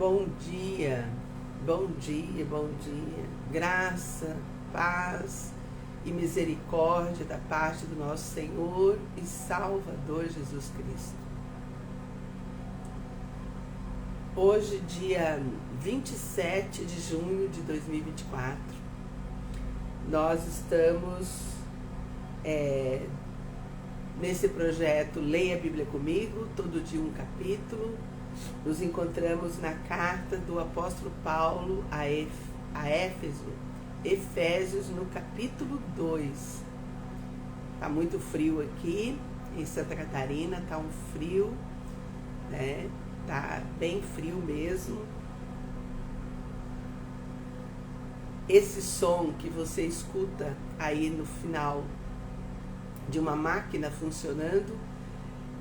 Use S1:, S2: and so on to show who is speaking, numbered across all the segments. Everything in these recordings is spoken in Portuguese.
S1: Bom dia, bom dia, bom dia. Graça, paz e misericórdia da parte do nosso Senhor e Salvador Jesus Cristo. Hoje, dia 27 de junho de 2024, nós estamos nesse projeto Leia a Bíblia Comigo, todo dia um capítulo. Nos encontramos na carta do apóstolo Paulo a Efésios, no capítulo 2. Tá muito frio aqui em Santa Catarina, tá um frio, né? Tá bem frio mesmo. Esse som que você escuta aí no final de uma máquina funcionando,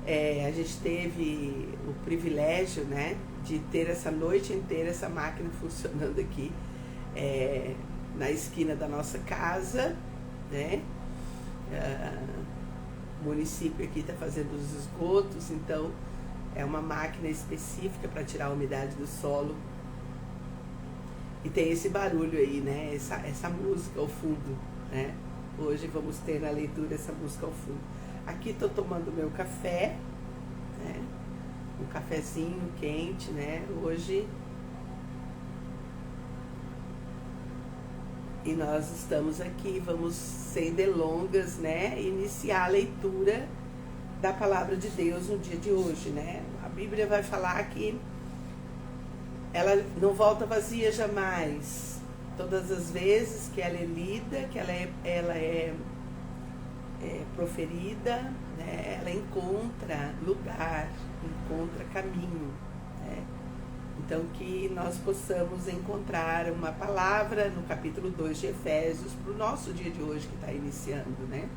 S1: a gente teve o privilégio, né, de ter essa noite inteira essa máquina funcionando aqui na esquina da nossa casa, né? O município aqui está fazendo os esgotos, então é uma máquina específica para tirar a umidade do solo. E tem esse barulho aí, né? Essa música ao fundo, né? Hoje vamos ter na leitura essa música ao fundo. Aqui estou tomando meu café, né? Um cafezinho quente, né? Hoje. E nós estamos aqui, vamos sem delongas, né? Iniciar a leitura da palavra de Deus no dia de hoje, né? A Bíblia vai falar que ela não volta vazia jamais. Todas as vezes que ela é lida, que ela é proferida, né, ela encontra lugar, encontra caminho, né? Então que nós possamos encontrar uma palavra no capítulo 2 de Efésios para o nosso dia de hoje que está iniciando, né?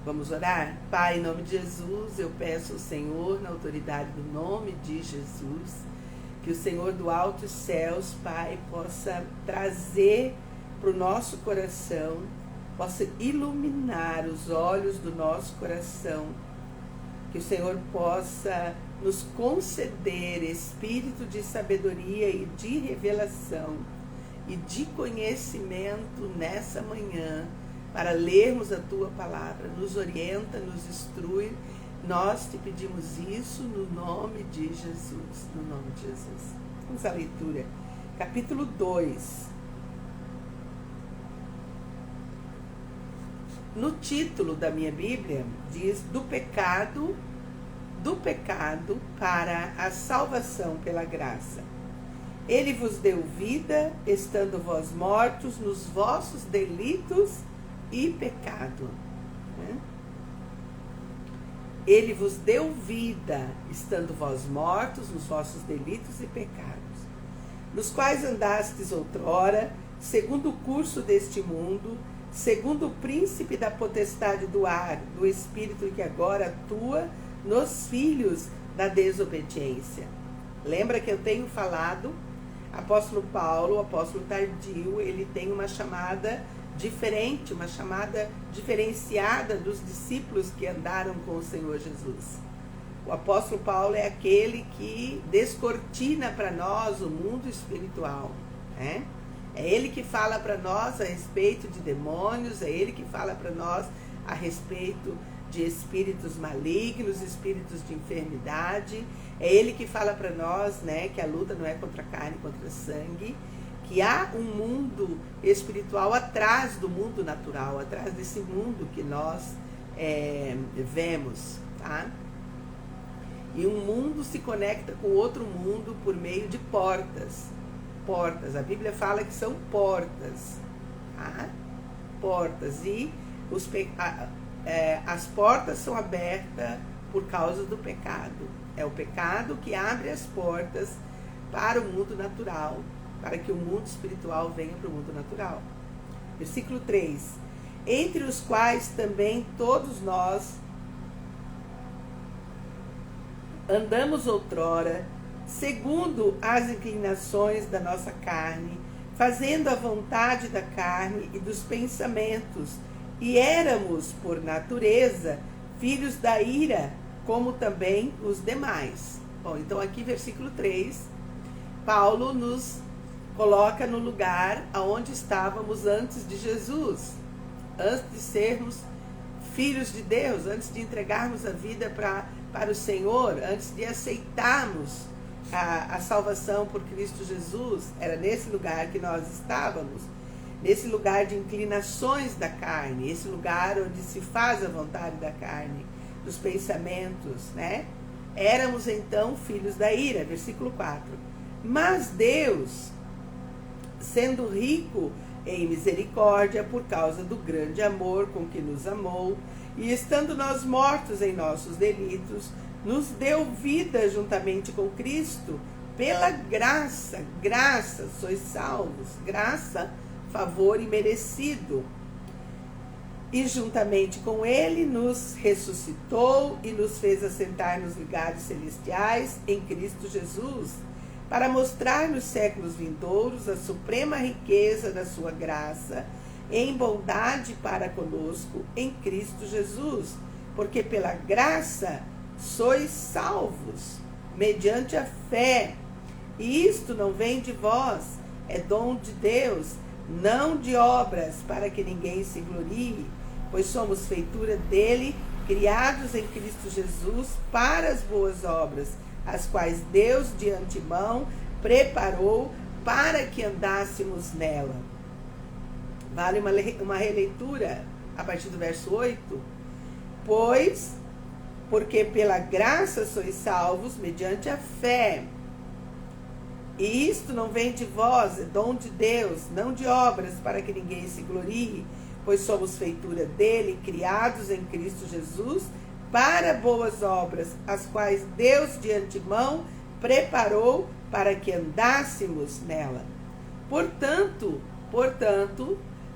S1: Vamos orar? Pai, em nome de Jesus, eu peço ao Senhor, na autoridade do nome de Jesus, que o Senhor do alto dos céus, Pai, possa trazer para o nosso coração, possa iluminar os olhos do nosso coração, que o Senhor possa nos conceder espírito de sabedoria e de revelação e de conhecimento nessa manhã, para lermos a Tua palavra. Nos orienta, nos instrui. Nós te pedimos isso no nome de Jesus. No nome de Jesus. Vamos à leitura. Capítulo 2. No título da minha Bíblia, diz do pecado para a salvação pela graça. Ele vos deu vida, estando vós mortos nos vossos delitos e pecado. Né? Ele vos deu vida, estando vós mortos nos vossos delitos e pecados, nos quais andastes outrora, segundo o curso deste mundo, segundo o príncipe da potestade do ar, do espírito que agora atua nos filhos da desobediência. Lembra que eu tenho falado, apóstolo Paulo, o apóstolo tardio, ele tem uma chamada diferente, uma chamada diferenciada dos discípulos que andaram com o Senhor Jesus. O apóstolo Paulo é aquele que descortina para nós o mundo espiritual, né? É ele que fala para nós a respeito de demônios, é ele que fala para nós a respeito de espíritos malignos, espíritos de enfermidade, é ele que fala para nós, né, que a luta não é contra a carne, contra sangue, que há um mundo espiritual atrás do mundo natural, atrás desse mundo que nós vemos, tá? E um mundo se conecta com outro mundo por meio de portas. Portas, a Bíblia fala que são portas, tá? Portas, e as portas são abertas por causa do pecado. É o pecado que abre as portas para o mundo natural, para que o mundo espiritual venha para o mundo natural. Versículo 3. Entre os quais também todos nós andamos outrora, segundo as inclinações da nossa carne, fazendo a vontade da carne e dos pensamentos, e éramos, por natureza, filhos da ira, como também os demais. Bom, então aqui versículo 3, Paulo nos coloca no lugar aonde estávamos antes de Jesus, antes de sermos filhos de Deus, antes de entregarmos a vida para o Senhor, antes de aceitarmos a salvação por Cristo Jesus. Era nesse lugar que nós estávamos, nesse lugar de inclinações da carne, esse lugar onde se faz a vontade da carne, dos pensamentos, né? Éramos então filhos da ira, versículo 4. Mas Deus, sendo rico em misericórdia, por causa do grande amor com que nos amou, e estando nós mortos em nossos delitos, nos deu vida juntamente com Cristo. Pela graça, sois salvos. Graça, favor imerecido. E juntamente com Ele nos ressuscitou e nos fez assentar nos lugares celestiais em Cristo Jesus, para mostrar nos séculos vindouros a suprema riqueza da sua graça, em bondade para conosco em Cristo Jesus, porque pela graça sois salvos, mediante a fé. E isto não vem de vós, é dom de Deus, não de obras, para que ninguém se glorie, pois somos feitura dele, criados em Cristo Jesus para as boas obras, as quais Deus de antemão preparou para que andássemos nela. Vale uma releitura a partir do verso 8. Porque pela graça sois salvos mediante a fé. E isto não vem de vós, é dom de Deus, não de obras, para que ninguém se glorie, pois somos feitura dele, criados em Cristo Jesus, para boas obras, as quais Deus de antemão preparou para que andássemos nela. Portanto,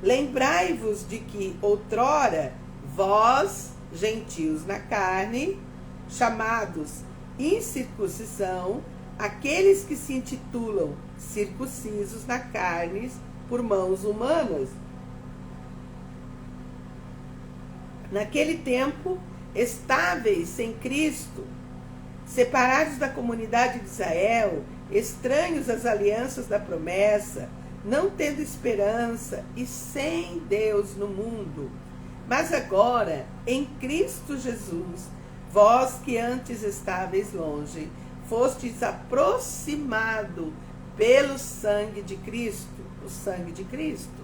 S1: lembrai-vos de que outrora vós, gentios na carne, chamados incircuncisão, aqueles que se intitulam circuncisos na carne por mãos humanas. Naquele tempo, estáveis sem Cristo, separados da comunidade de Israel, estranhos às alianças da promessa, não tendo esperança e sem Deus no mundo. Mas agora, em Cristo Jesus, vós que antes estáveis longe, fostes aproximado pelo sangue de Cristo. O sangue de Cristo.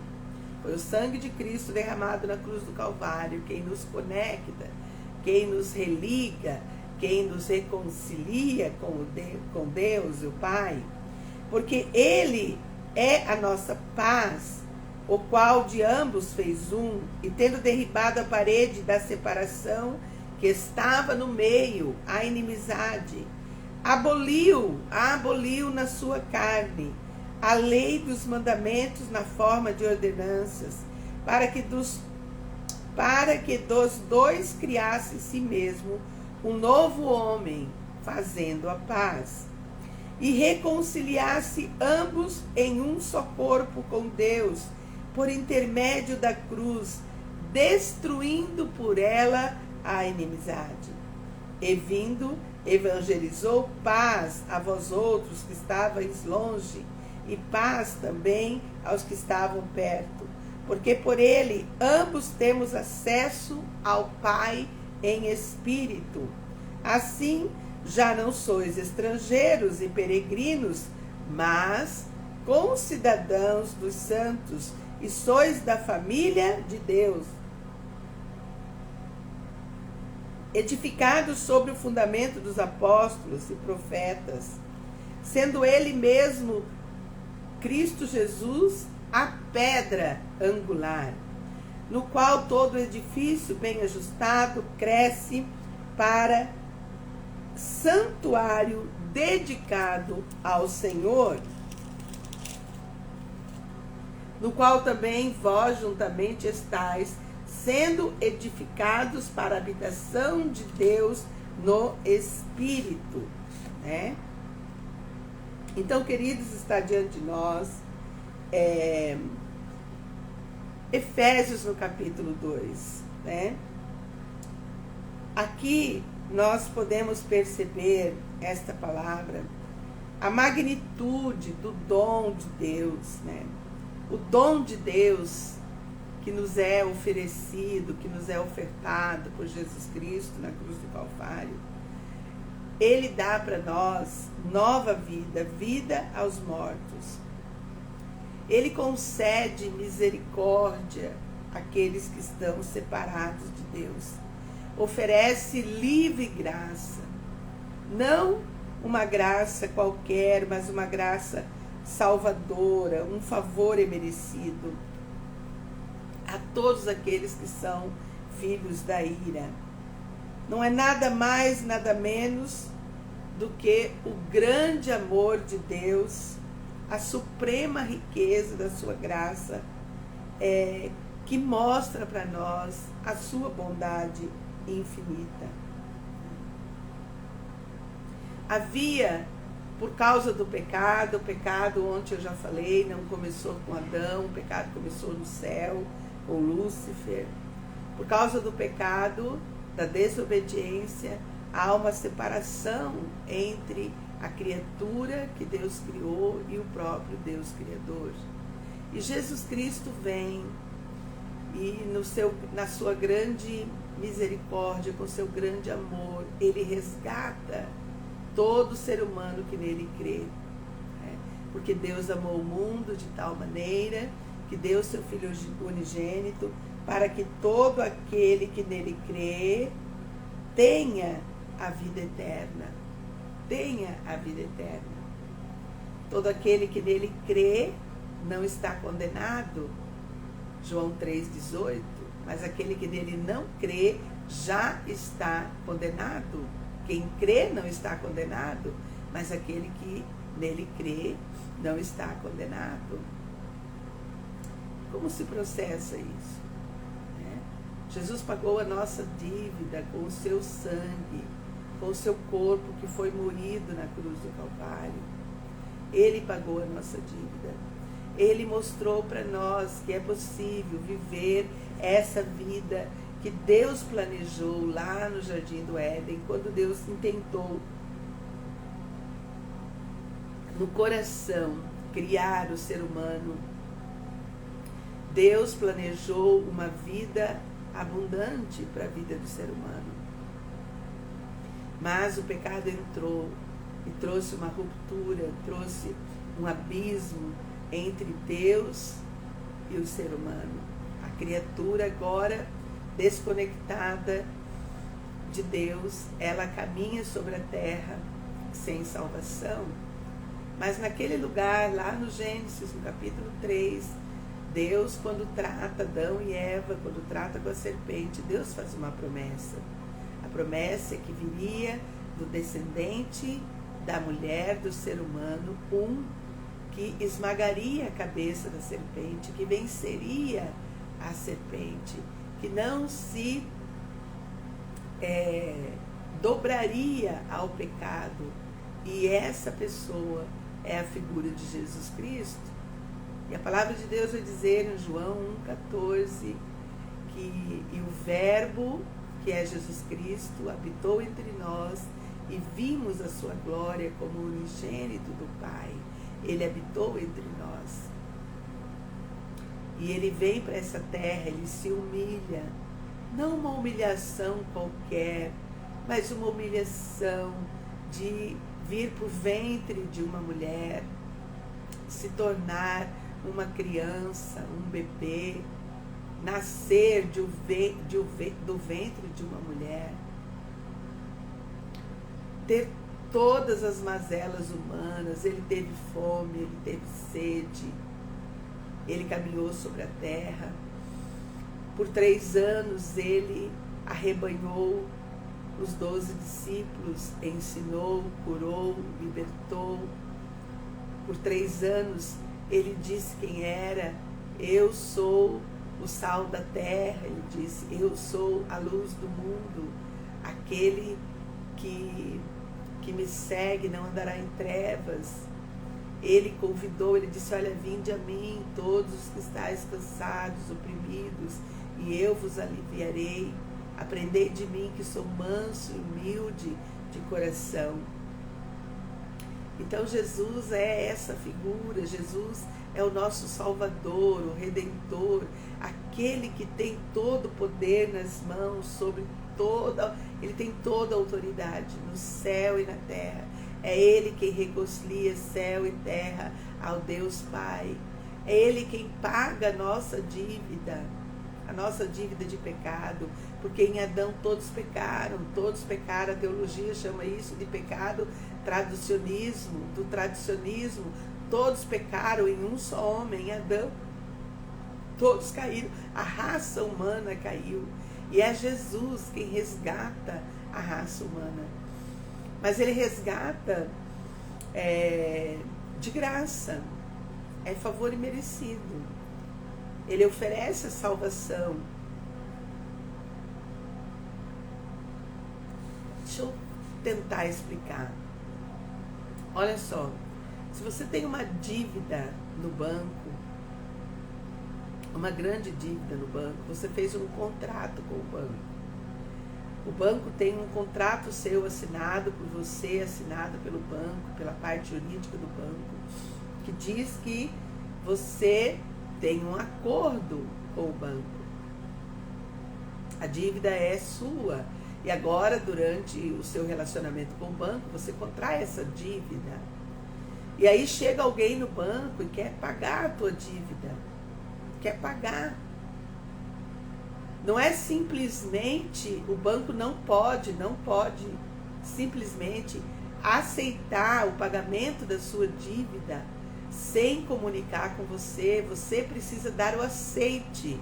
S1: Foi o sangue de Cristo derramado na cruz do Calvário, quem nos conecta, quem nos religa, quem nos reconcilia com Deus, o Pai. Porque Ele é a nossa paz, o qual de ambos fez um, e tendo derribado a parede da separação que estava no meio, a inimizade, aboliu na sua carne a lei dos mandamentos na forma de ordenanças, para que dos dois criasse em si mesmo um novo homem, fazendo a paz, e reconciliasse ambos em um só corpo com Deus, por intermédio da cruz, destruindo por ela a inimizade. E vindo, evangelizou paz a vós outros que estavais longe, e paz também aos que estavam perto, porque por ele ambos temos acesso ao Pai em espírito. Assim, já não sois estrangeiros e peregrinos, mas concidadãos dos santos, e sois da família de Deus, edificados sobre o fundamento dos apóstolos e profetas, sendo ele mesmo, Cristo Jesus, a pedra angular, no qual todo edifício bem ajustado cresce para santuário dedicado ao Senhor, no qual também vós juntamente estáis, sendo edificados para a habitação de Deus no Espírito, né? Então, queridos, está diante de nós Efésios no capítulo 2, né? Aqui nós podemos perceber esta palavra, a magnitude do dom de Deus, né? O dom de Deus que nos é oferecido, que nos é ofertado por Jesus Cristo na cruz do Calvário. Ele dá para nós nova vida, vida aos mortos. Ele concede misericórdia àqueles que estão separados de Deus. Oferece livre graça. Não uma graça qualquer, mas uma graça salvadora, um favor imerecido a todos aqueles que são filhos da ira. Não é nada mais, nada menos do que o grande amor de Deus, a suprema riqueza da sua graça, que mostra para nós a sua bondade infinita. Havia, por causa do pecado, o pecado, ontem eu já falei, não começou com Adão, o pecado começou no céu, com Lúcifer. Por causa do pecado, da desobediência, há uma separação entre a criatura que Deus criou e o próprio Deus Criador. E Jesus Cristo vem e na sua grande misericórdia, com seu grande amor, ele resgata todo ser humano que nele crê. Porque Deus amou o mundo de tal maneira que deu seu Filho unigênito para que todo aquele que nele crê tenha a vida eterna. Tenha a vida eterna. Todo aquele que nele crê não está condenado, João 3,18, mas aquele que nele não crê já está condenado. Quem crê não está condenado, mas aquele que nele crê não está condenado. Como se processa isso? Jesus pagou a nossa dívida com o seu sangue, com o seu corpo que foi moído na cruz do Calvário. Ele pagou a nossa dívida. Ele mostrou para nós que é possível viver essa vida que Deus planejou lá no Jardim do Éden, quando Deus intentou no coração criar o ser humano. Deus planejou uma vida abundante para a vida do ser humano. Mas o pecado entrou e trouxe uma ruptura, trouxe um abismo entre Deus e o ser humano. A criatura agora desconectada de Deus, ela caminha sobre a terra sem salvação. Mas naquele lugar, lá no Gênesis, no capítulo 3, Deus, quando trata Adão e Eva, quando trata com a serpente, Deus faz uma promessa. A promessa é que viria do descendente da mulher, do ser humano, que esmagaria a cabeça da serpente, que venceria a serpente, que não se dobraria ao pecado. E essa pessoa é a figura de Jesus Cristo. E a palavra de Deus vai dizer em João 1,14 que o Verbo, que é Jesus Cristo, habitou entre nós e vimos a sua glória como unigênito do Pai. Ele habitou entre nós. E ele vem para essa terra, ele se humilha. Não uma humilhação qualquer, mas uma humilhação de vir para o ventre de uma mulher, se tornar uma criança, um bebê, nascer do ventre de uma mulher, ter todas as mazelas humanas. Ele teve fome, ele teve sede, ele caminhou sobre a terra. Por 3 anos ele arrebanhou os 12 discípulos, ensinou, curou, libertou. Por 3 anos ele disse quem era. Eu sou o sal da terra. Ele disse, eu sou a luz do mundo. Aquele que me segue não andará em trevas. Ele convidou, ele disse, olha, vinde a mim todos os que estáis cansados, oprimidos, e eu vos aliviarei. Aprendei de mim que sou manso e humilde de coração. Então Jesus é essa figura, Jesus é o nosso Salvador, o Redentor, aquele que tem todo o poder nas mãos, ele tem toda a autoridade no céu e na terra. É Ele quem reconcilia céu e terra ao Deus Pai. É Ele quem paga a nossa dívida de pecado, porque em Adão todos pecaram, a teologia chama isso de pecado do tradicionismo, todos pecaram em um só homem, Adão, todos caíram, a raça humana caiu, e é Jesus quem resgata a raça humana, mas Ele resgata de graça, é favor imerecido. Ele oferece a salvação. Deixa eu tentar explicar. Olha só, se você tem uma dívida no banco, uma grande dívida no banco, você fez um contrato com o banco. O banco tem um contrato seu assinado por você, assinado pelo banco, pela parte jurídica do banco, que diz que você tem um acordo com o banco. A dívida é sua. E agora, durante o seu relacionamento com o banco, você contrai essa dívida. E aí chega alguém no banco e quer pagar a tua dívida. Quer pagar. Não é simplesmente, o banco não pode simplesmente aceitar o pagamento da sua dívida sem comunicar com você. Você precisa dar o aceite.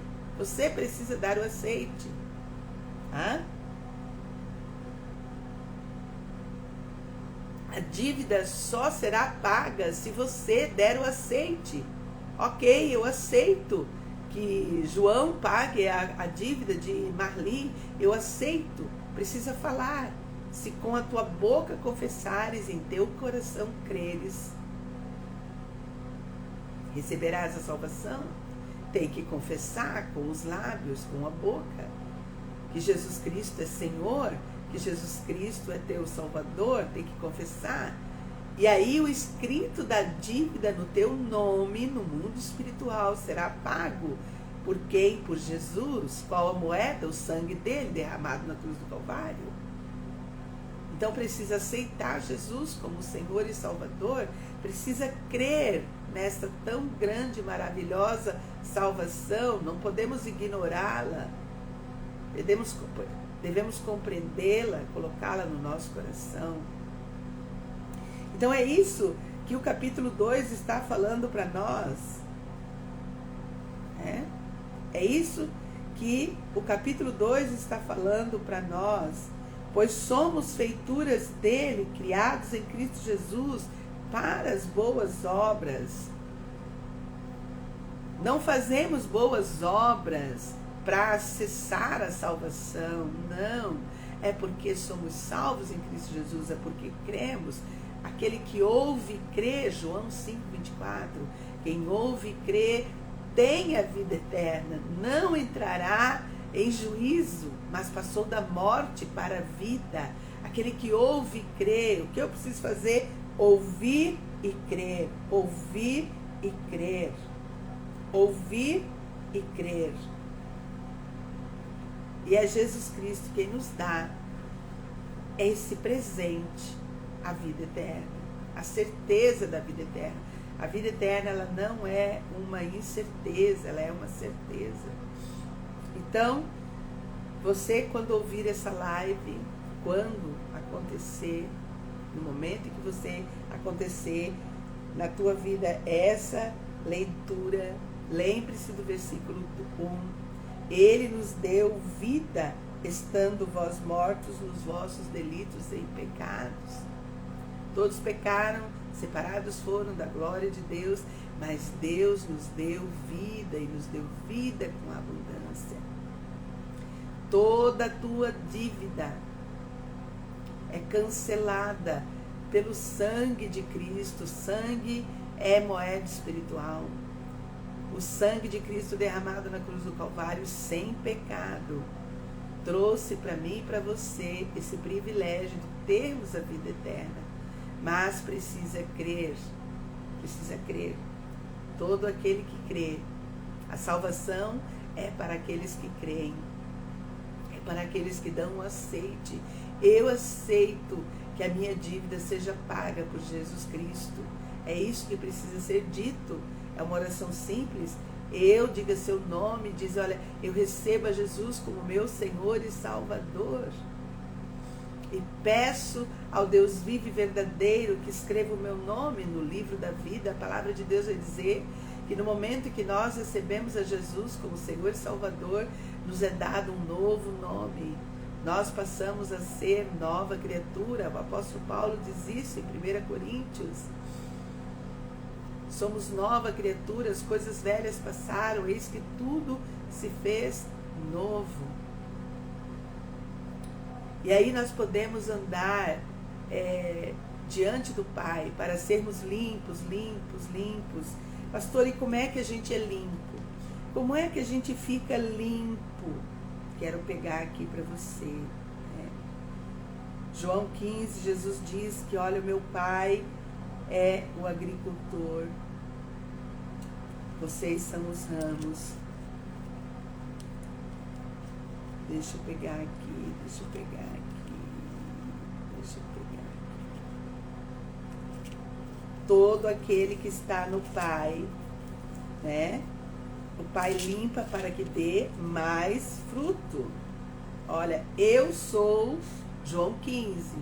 S1: A dívida só será paga se você der o aceite. Ok, eu aceito que João pague a dívida de Marli. Eu aceito. Precisa falar. Se com a tua boca confessares, em teu coração creres, receberás a salvação. Tem que confessar com os lábios, com a boca, que Jesus Cristo é Senhor, que Jesus Cristo é teu Salvador, tem que confessar. E aí o escrito da dívida no teu nome, no mundo espiritual, será pago. Por quem? Por Jesus. Qual a moeda? O sangue dele derramado na cruz do Calvário. Então precisa aceitar Jesus como Senhor e Salvador, precisa crer nessa tão grande e maravilhosa salvação, não podemos ignorá-la, devemos compreendê-la, colocá-la no nosso coração. Então é isso que o capítulo 2 está falando para nós. É isso que o capítulo 2 está falando para nós. Pois somos feituras dele, criados em Cristo Jesus, para as boas obras. Não fazemos boas obras para acessar a salvação, não. É porque somos salvos em Cristo Jesus, é porque cremos. Aquele que ouve e crê, João 5,24, quem ouve e crê tem a vida eterna, não entrará em juízo, mas passou da morte para a vida. Aquele que ouve e crê, o que eu preciso fazer? Ouvir e crer, ouvir e crer, ouvir e crer. E é Jesus Cristo quem nos dá esse presente, a vida eterna, a certeza da vida eterna. A vida eterna, ela não é uma incerteza, ela é uma certeza. Então, você, quando ouvir essa live, quando acontecer, no momento em que você acontecer na tua vida essa leitura, lembre-se do versículo 1. Ele nos deu vida, estando vós mortos nos vossos delitos e pecados. Todos pecaram, separados foram da glória de Deus, mas Deus nos deu vida e nos deu vida com abundância. Toda a tua dívida é cancelada pelo sangue de Cristo. Sangue é moeda espiritual. O sangue de Cristo derramado na cruz do Calvário sem pecado. trouxe para mim e para você esse privilégio de termos a vida eterna. Mas precisa crer. Todo aquele que crê. A salvação é para aqueles que creem. É para aqueles que dão um aceite. Eu aceito que a minha dívida seja paga por Jesus Cristo. É isso que precisa ser dito. É uma oração simples. Eu, diga seu nome, diz, olha, eu recebo a Jesus como meu Senhor e Salvador. E peço ao Deus vivo e verdadeiro que escreva o meu nome no livro da vida. A palavra de Deus vai dizer que no momento que nós recebemos a Jesus como Senhor e Salvador, nos é dado um novo nome. Nós passamos a ser nova criatura. O apóstolo Paulo diz isso em 1 Coríntios. Somos nova criatura, as coisas velhas passaram, eis que tudo se fez novo. E aí nós podemos andar diante do Pai para sermos limpos. Pastor, e como é que a gente é limpo? Como é que a gente fica limpo? Quero pegar aqui para você. João 15, Jesus diz que, olha, o meu Pai é o agricultor. Vocês são os ramos. Deixa eu pegar aqui. Todo aquele que está no Pai, né? O Pai limpa para que dê mais fruto. Olha, eu sou, João 15,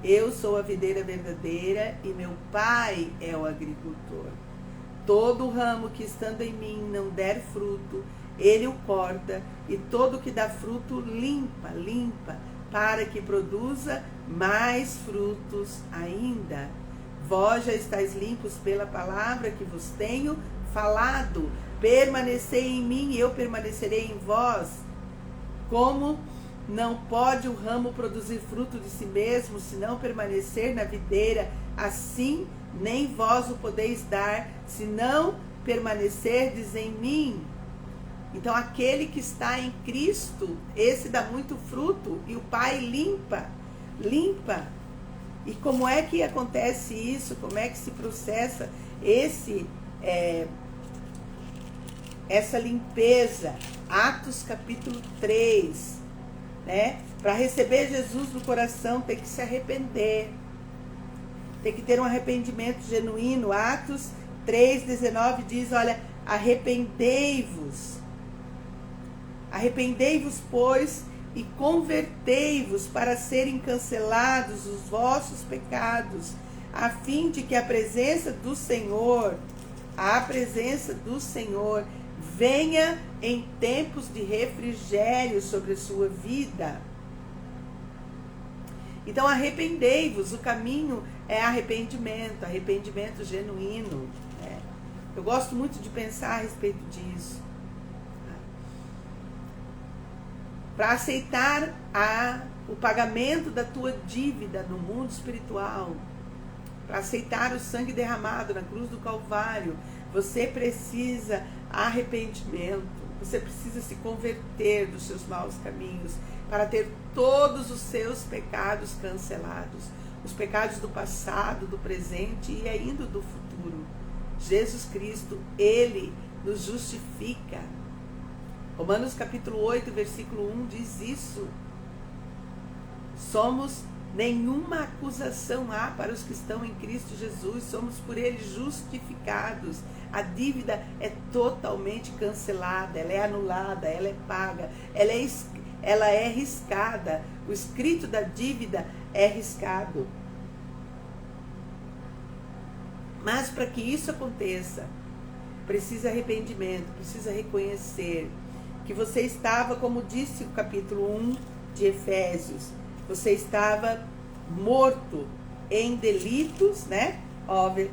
S1: eu sou a videira verdadeira e meu Pai é o agricultor. Todo ramo que estando em mim não der fruto, ele o corta, e todo que dá fruto limpa, para que produza mais frutos ainda. Vós já estáis limpos pela palavra que vos tenho falado. Permanecei em mim e eu permanecerei em vós. Como não pode o ramo produzir fruto de si mesmo, se não permanecer na videira, assim nem vós o podeis dar, se não permanecerdes em mim. Então aquele que está em Cristo, esse dá muito fruto, e o Pai limpa. E como é que acontece isso? Como é que se processa essa limpeza? Atos capítulo 3, né? Para receber Jesus no coração tem que se arrepender. Tem que ter um arrependimento genuíno. Atos 3:19 diz, olha, arrependei-vos. Arrependei-vos, pois, e convertei-vos para serem cancelados os vossos pecados, a fim de que a presença do Senhor venha em tempos de refrigério sobre a sua vida. Então, arrependei-vos, o caminho é arrependimento genuíno. Né? Eu gosto muito de pensar a respeito disso. Para aceitar o pagamento da tua dívida no mundo espiritual, para aceitar o sangue derramado na cruz do Calvário, você precisa arrependimento, você precisa se converter dos seus maus caminhos, para ter todos os seus pecados cancelados, os pecados do passado, do presente e ainda do futuro. Jesus Cristo, Ele nos justifica. Romanos capítulo 8, versículo 1 diz isso. Nenhuma acusação há para os que estão em Cristo Jesus, somos por Ele justificados. A dívida é totalmente cancelada, ela é anulada, ela é paga, ela é riscada. O escrito da dívida é riscado. Mas para que isso aconteça, precisa arrependimento, precisa reconhecer que você estava, como disse o capítulo 1 de Efésios, você estava morto em delitos, né?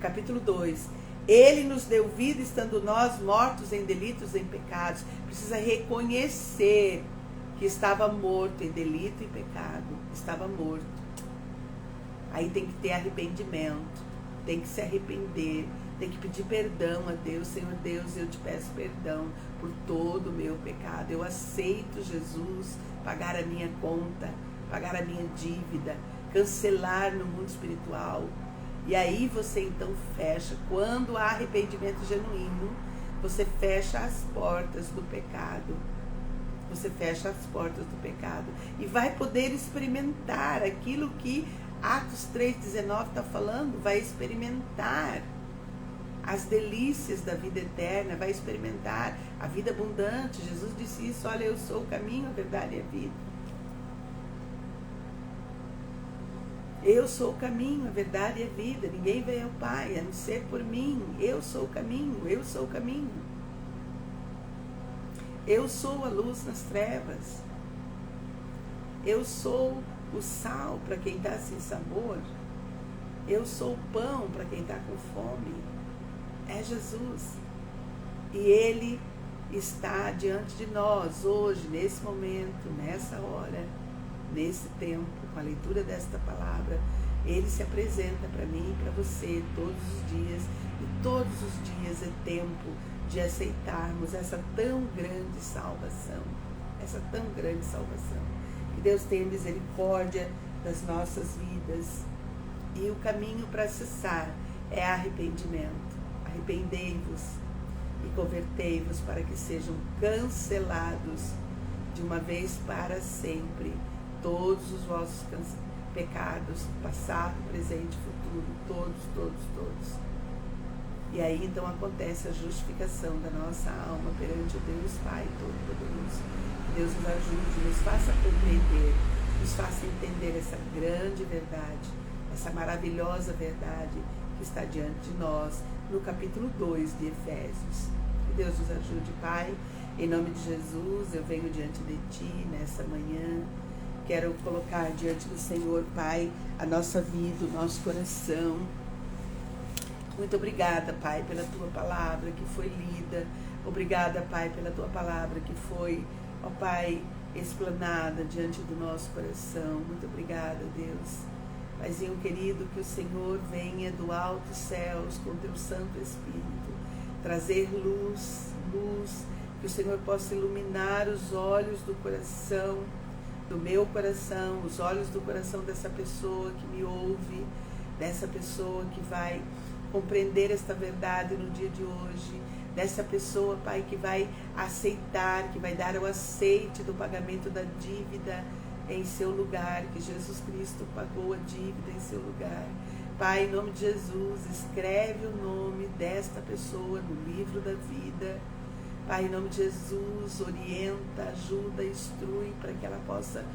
S1: Capítulo 2. Ele nos deu vida estando nós mortos em delitos e em pecados. Precisa reconhecer que estava morto em delito e pecado. Estava morto. Aí tem que ter arrependimento. Tem que se arrepender. Tem que pedir perdão a Deus. Senhor Deus, eu te peço perdão por todo o meu pecado. Eu aceito Jesus pagar a minha conta, pagar a minha dívida, cancelar no mundo espiritual. E aí você então fecha, quando há arrependimento genuíno, você fecha as portas do pecado. Você fecha as portas do pecado e vai poder experimentar aquilo que Atos 3,19 está falando, vai experimentar as delícias da vida eterna, vai experimentar a vida abundante. Jesus disse isso: olha, eu sou o caminho, a verdade e a vida. Eu sou o caminho, a verdade e a vida. Ninguém vem ao Pai a não ser por mim. Eu sou o caminho, eu sou o caminho. Eu sou a luz nas trevas. Eu sou o sal para quem está sem sabor. Eu sou o pão para quem está com fome. É Jesus. E Ele está diante de nós hoje, nesse momento, nessa hora, nesse tempo, com a leitura desta palavra. Ele se apresenta para mim e para você todos os dias. E todos os dias é tempo de aceitarmos essa tão grande salvação. Essa tão grande salvação. Que Deus tenha misericórdia das nossas vidas. E o caminho para acessar é arrependimento. Arrependei-vos e convertei-vos para que sejam cancelados de uma vez para sempre todos os vossos pecados, passado, presente, futuro, todos. E aí então acontece a justificação da nossa alma perante o Deus Pai Todo-Poderoso. Que Deus nos ajude, nos faça compreender, nos faça entender essa grande verdade, essa maravilhosa verdade que está diante de nós, no capítulo 2 de Efésios. Que Deus nos ajude, Pai. Em nome de Jesus, eu venho diante de Ti nessa manhã. Quero colocar diante do Senhor, Pai, a nossa vida, o nosso coração. Muito obrigada, Pai, pela Tua palavra que foi lida. Obrigada, Pai, pela Tua palavra que foi, ó Pai, explanada diante do nosso coração. Muito obrigada, Deus. Paizinho querido, que o Senhor venha do alto céus com Teu Santo Espírito, trazer luz, que o Senhor possa iluminar os olhos do coração, do meu coração, os olhos do coração dessa pessoa que me ouve, dessa pessoa que vai compreender esta verdade no dia de hoje, dessa pessoa, Pai, que vai aceitar, que vai dar o aceite do pagamento da dívida em seu lugar, que Jesus Cristo pagou a dívida em seu lugar. Pai, em nome de Jesus, escreve o nome desta pessoa no livro da vida. Pai, em nome de Jesus, orienta, ajuda, instrui para que ela possa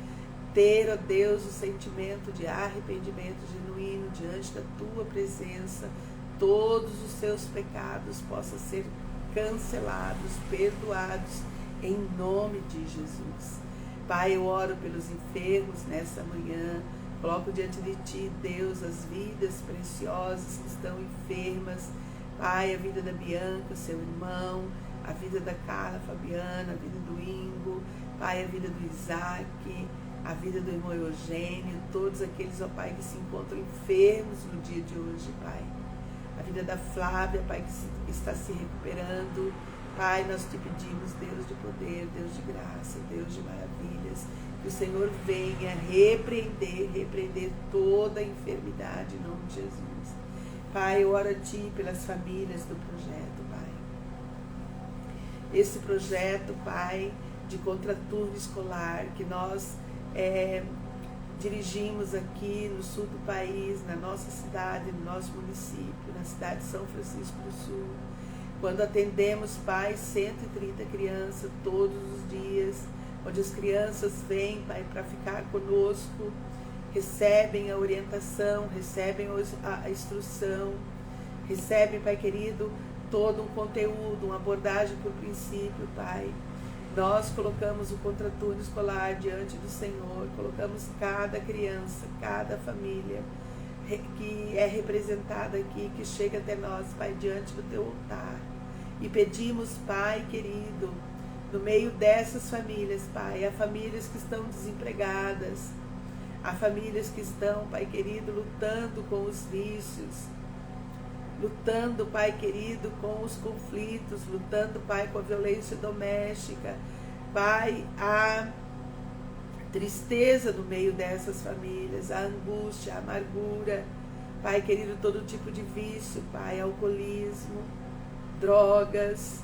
S1: ter, ó Deus, o sentimento de arrependimento genuíno diante da Tua presença. Todos os seus pecados possam ser cancelados, perdoados, em nome de Jesus. Pai, eu oro pelos enfermos nessa manhã. Coloco diante de Ti, Deus, as vidas preciosas que estão enfermas. Pai, a vida da Bianca, seu irmão, a vida da Carla, Fabiana, a vida do Ingo, Pai, a vida do Isaac, a vida do irmão Eugênio, todos aqueles, ó Pai, que se encontram enfermos no dia de hoje, Pai. A vida da Flávia, Pai, que está se recuperando. Pai, nós Te pedimos, Deus de poder, Deus de graça, Deus de maravilhas, que o Senhor venha repreender toda a enfermidade em nome de Jesus. Pai, eu oro a Ti pelas famílias do projeto, Pai. Esse projeto, Pai, de contraturno escolar que nós dirigimos aqui no sul do país, na nossa cidade, no nosso município, na cidade de São Francisco do Sul. Quando atendemos, Pai, 130 crianças todos os dias, onde as crianças vêm, Pai, para ficar conosco, recebem a orientação, recebem a instrução, recebem, Pai querido, todo um conteúdo, uma abordagem por princípio, Pai. Nós colocamos o contraturno escolar diante do Senhor, colocamos cada criança, cada família que é representada aqui, que chega até nós, Pai, diante do Teu altar. E pedimos, Pai querido, no meio dessas famílias, Pai, há famílias que estão desempregadas, há famílias que estão, Pai querido, lutando com os vícios, lutando, Pai querido, com os conflitos, lutando, Pai, com a violência doméstica. Pai, há tristeza no meio dessas famílias, a angústia, a amargura, Pai querido, todo tipo de vício, Pai, alcoolismo, drogas.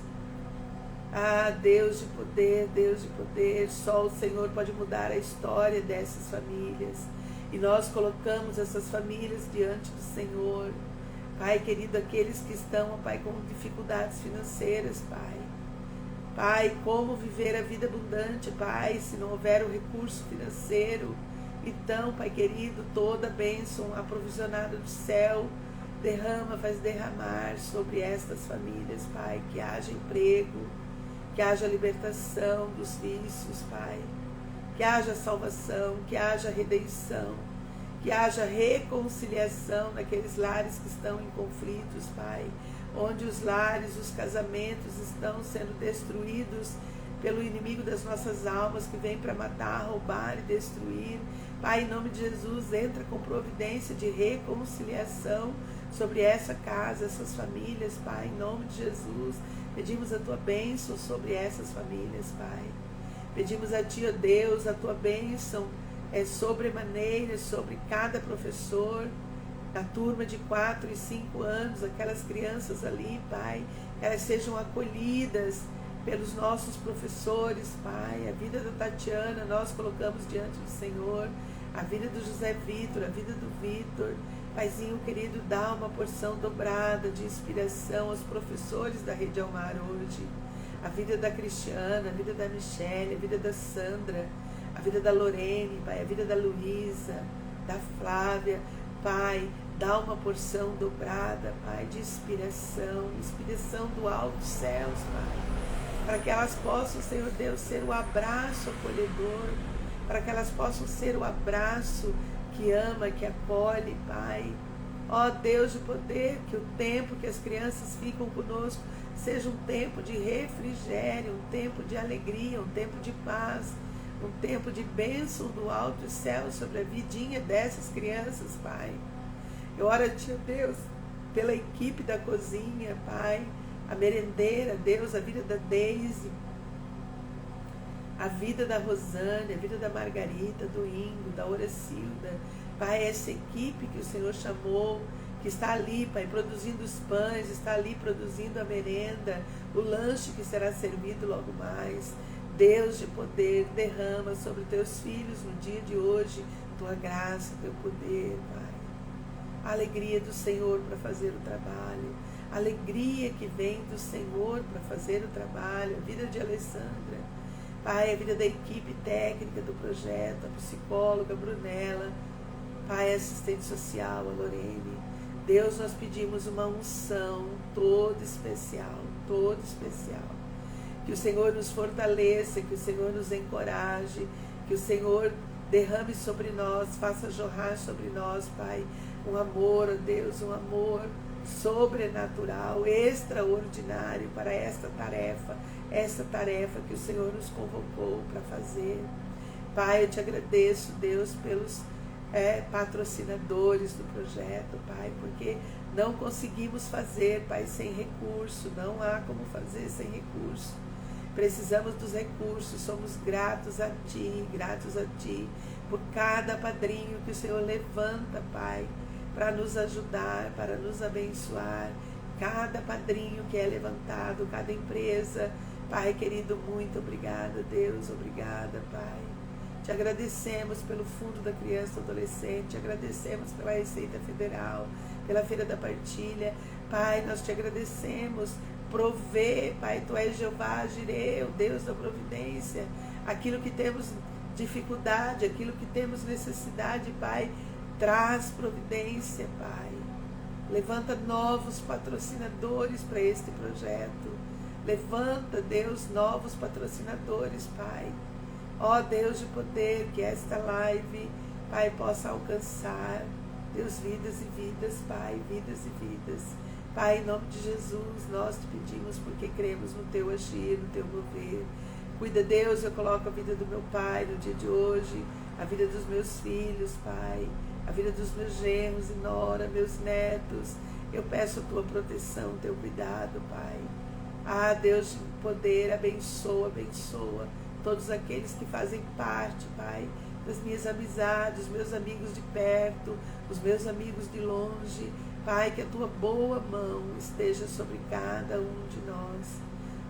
S1: Ah, Deus de poder, só o Senhor pode mudar a história dessas famílias. E nós colocamos essas famílias diante do Senhor. Pai querido, aqueles que estão, Pai, com dificuldades financeiras, Pai. Pai, como viver a vida abundante, Pai, se não houver o recurso financeiro. Então, Pai querido, toda a bênção aprovisionada do céu, faz derramar sobre estas famílias, Pai, que haja emprego, que haja libertação dos vícios, Pai, que haja salvação, que haja redenção, que haja reconciliação naqueles lares que estão em conflitos, Pai, onde os lares, os casamentos estão sendo destruídos pelo inimigo das nossas almas, que vem para matar, roubar e destruir. Pai, em nome de Jesus, entra com providência de reconciliação sobre essa casa, essas famílias, Pai, em nome de Jesus. Pedimos a Tua bênção sobre essas famílias, Pai. Pedimos a Ti, ó Deus, a Tua bênção sobremaneira sobre cada professor, da turma de 4 e 5 anos, aquelas crianças ali, Pai, que elas sejam acolhidas pelos nossos professores, Pai. A vida da Tatiana nós colocamos diante do Senhor, a vida do José Vitor, a vida do Vitor. Paizinho querido, dá uma porção dobrada de inspiração aos professores da Rede Almar hoje. A vida da Cristiana, a vida da Michele, a vida da Sandra, a vida da Lorene, Pai, a vida da Luísa, da Flávia. Pai, dá uma porção dobrada, Pai, de inspiração do alto céus, Pai, para que elas possam, Senhor Deus, ser o abraço acolhedor, para que elas possam ser o abraço que ama, que acolhe, Pai. Ó Deus de poder, que o tempo que as crianças ficam conosco seja um tempo de refrigério, um tempo de alegria, um tempo de paz, um tempo de bênção do alto céu sobre a vidinha dessas crianças, Pai. Eu oro a Ti, Deus, pela equipe da cozinha, Pai, a merendeira, Deus, a vida da Deise, a vida da Rosane, a vida da Margarita, do Ingo, da Horacilda, Pai, essa equipe que o Senhor chamou, que está ali, Pai, produzindo os pães, está ali produzindo a merenda, o lanche que será servido logo mais. Deus de poder, derrama sobre teus filhos no dia de hoje, tua graça, teu poder, Pai. A alegria do Senhor para fazer o trabalho, a alegria que vem do Senhor para fazer o trabalho, a vida de Alessandra, Pai, a vida da equipe técnica do projeto, a psicóloga, a Brunella, Pai, a assistente social, a Lorene. Deus, nós pedimos uma unção toda especial, que o Senhor nos fortaleça, que o Senhor nos encoraje, que o Senhor derrame sobre nós, faça jorrar sobre nós, Pai, um amor, ó Deus, um amor sobrenatural, extraordinário para esta tarefa que o Senhor nos convocou para fazer. Pai, eu te agradeço, Deus, pelos patrocinadores do projeto, Pai, porque não conseguimos fazer, Pai, sem recurso, não há como fazer sem recurso. Precisamos dos recursos, somos gratos a Ti, por cada padrinho que o Senhor levanta, Pai, para nos ajudar, para nos abençoar. Cada padrinho que é levantado, cada empresa, Pai querido, muito obrigada, Deus, obrigada, Pai. Te agradecemos pelo Fundo da Criança e Adolescente, te agradecemos pela Receita Federal, pela Feira da Partilha. Pai, nós te agradecemos. Provê, Pai, Tu és Jeová Jireh, o Deus da providência. Aquilo que temos dificuldade, aquilo que temos necessidade, Pai, traz providência, Pai. Levanta novos patrocinadores para este projeto. Levanta, Deus, novos patrocinadores, Pai. Ó Deus de poder, que esta live, Pai, possa alcançar, Deus, vidas e vidas, Pai, vidas e vidas. Pai, em nome de Jesus, nós te pedimos porque cremos no Teu agir, no Teu mover. Cuida, Deus, eu coloco a vida do meu pai no dia de hoje, a vida dos meus filhos, Pai, a vida dos meus genros e nora, meus netos. Eu peço a Tua proteção, Teu cuidado, Pai. Ah, Deus de poder, abençoa, todos aqueles que fazem parte, Pai, das minhas amizades, os meus amigos de perto, os meus amigos de longe. Pai, que a tua boa mão esteja sobre cada um de nós.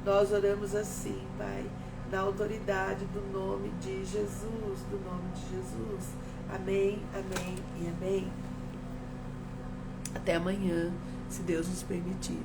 S1: Nós oramos assim, Pai, na autoridade do nome de Jesus, do nome de Jesus. Amém, amém e amém. Até amanhã, se Deus nos permitir.